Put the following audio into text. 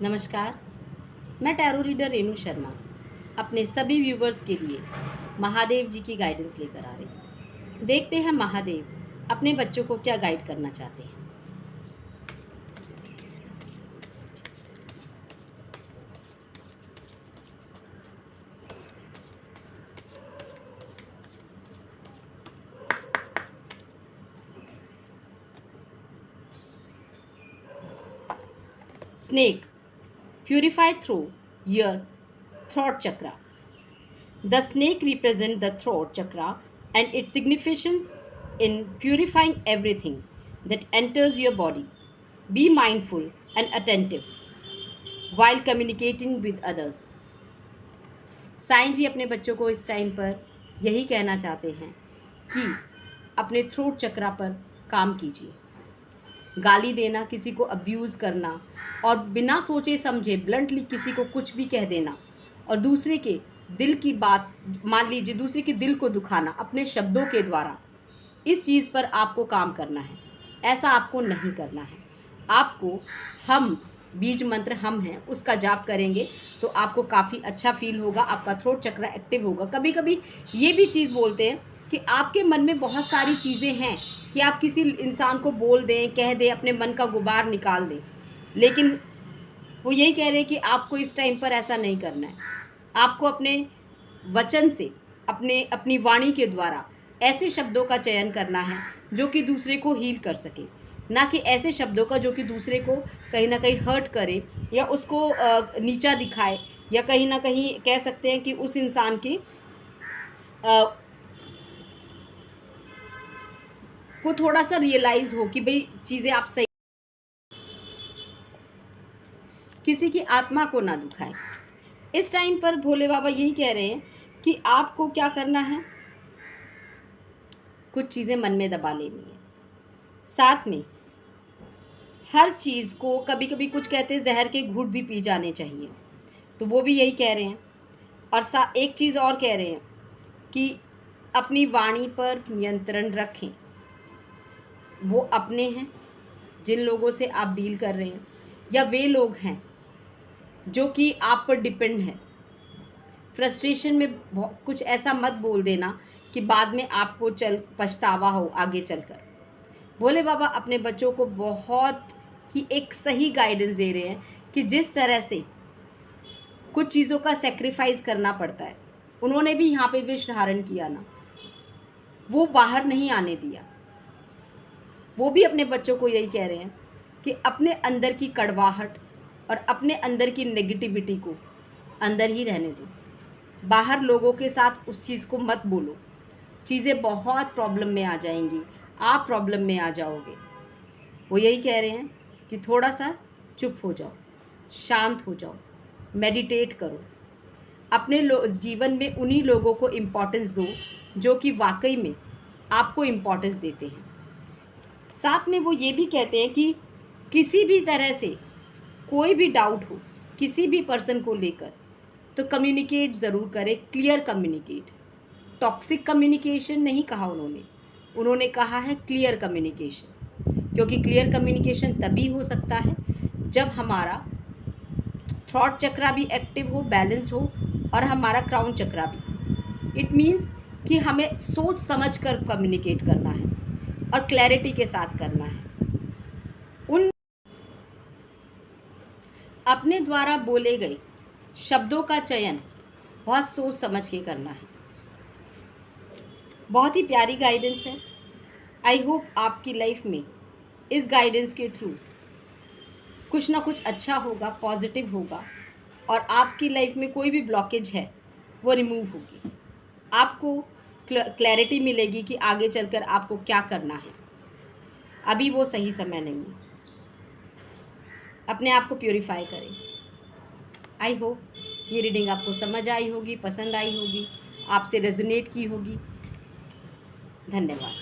नमस्कार। मैं tarot reader Renu Sharma अपने सभी व्यूवर्स के लिए महादेव जी की गाइडेंस लेकर आ रही हूँ। देखते हैं महादेव अपने बच्चों को क्या गाइड करना चाहते हैं। Snake, purify through your throat chakra. The snake represents the throat chakra and its significance in purifying everything that enters your body. Be mindful and attentive while communicating with others. Sai जी अपने बच्चों को इस time पर यही कहना चाहते हैं कि अपने थ्रोट चक्रा पर काम कीजिए। गाली देना, किसी को अब्यूज़ करना और बिना सोचे समझे ब्लंटली किसी को कुछ भी कह देना और दूसरे के दिल की बात, मान लीजिए दूसरे के दिल को दुखाना अपने शब्दों के द्वारा, इस चीज़ पर आपको काम करना है। ऐसा आपको नहीं करना है। आपको हम बीज मंत्र हम हैं उसका जाप करेंगे तो आपको काफ़ी अच्छा फील होगा, आपका थ्रोट चक्र एक्टिव होगा। कभी कभी ये भी चीज़ बोलते हैं कि आपके मन में बहुत सारी चीज़ें हैं कि आप किसी इंसान को बोल दें, कह दें, अपने मन का गुबार निकाल दें, लेकिन वो यही कह रहे हैं कि आपको इस टाइम पर ऐसा नहीं करना है। आपको अपने वचन से, अपनी वाणी के द्वारा ऐसे शब्दों का चयन करना है जो कि दूसरे को हील कर सके, ना कि ऐसे शब्दों का जो कि दूसरे को कहीं ना कहीं हर्ट करे या उसको नीचा दिखाए, या कहीं ना कहीं कह सकते हैं कि उस इंसान की को थोड़ा सा रियलाइज़ हो कि भाई चीज़ें आप सही, किसी की आत्मा को ना दुखाएं। इस टाइम पर भोले बाबा यही कह रहे हैं कि आपको क्या करना है, कुछ चीज़ें मन में दबा लेनी है। साथ में हर चीज़ को, कभी कभी कुछ कहते हैं जहर के घूंट भी पी जाने चाहिए, तो वो भी यही कह रहे हैं। और एक चीज़ और कह रहे हैं कि अपनी वाणी पर नियंत्रण रखें। वो अपने हैं जिन लोगों से आप डील कर रहे हैं, या वे लोग हैं जो कि आप पर डिपेंड है। फ्रस्ट्रेशन में कुछ ऐसा मत बोल देना कि बाद में आपको पछतावा हो आगे चलकर। भोले बाबा अपने बच्चों को बहुत ही एक सही गाइडेंस दे रहे हैं कि जिस तरह से कुछ चीज़ों का सेक्रीफाइस करना पड़ता है, उन्होंने भी यहाँ पे विष धारण किया ना, वो बाहर नहीं आने दिया। वो भी अपने बच्चों को यही कह रहे हैं कि अपने अंदर की कड़वाहट और अपने अंदर की नेगेटिविटी को अंदर ही रहने दो। बाहर लोगों के साथ उस चीज़ को मत बोलो, चीज़ें बहुत प्रॉब्लम में आ जाएंगी, आप प्रॉब्लम में आ जाओगे। वो यही कह रहे हैं कि थोड़ा सा चुप हो जाओ, शांत हो जाओ, मेडिटेट करो, अपने जीवन में उन्हीं लोगों को इम्पोर्टेंस दो जो कि वाकई में आपको इम्पोर्टेंस देते हैं। साथ में वो ये भी कहते हैं कि किसी भी तरह से कोई भी डाउट हो किसी भी पर्सन को लेकर तो कम्युनिकेट ज़रूर करें, क्लियर कम्युनिकेट। टॉक्सिक कम्युनिकेशन नहीं कहा उन्होंने कहा है क्लियर कम्युनिकेशन, क्योंकि क्लियर कम्युनिकेशन तभी हो सकता है जब हमारा थॉट चक्रा भी एक्टिव हो, बैलेंस हो, और हमारा क्राउन चक्रा भी। इट मीन्स कि हमें सोच समझ कर कम्युनिकेट करना है और क्लैरिटी के साथ करना है। उन अपने द्वारा बोले गए शब्दों का चयन बहुत सोच समझ के करना है। बहुत ही प्यारी गाइडेंस है। आई होप आपकी लाइफ में इस गाइडेंस के थ्रू कुछ ना कुछ अच्छा होगा, पॉजिटिव होगा, और आपकी लाइफ में कोई भी ब्लॉकेज है वो रिमूव होगी। आपको क्लैरिटी मिलेगी कि आगे चलकर आपको क्या करना है। अभी वो सही समय नहीं है। अपने आप को प्योरीफाई करें। आई होप ये रीडिंग आपको समझ आई होगी, पसंद आई होगी, आपसे रेजोनेट की होगी। धन्यवाद।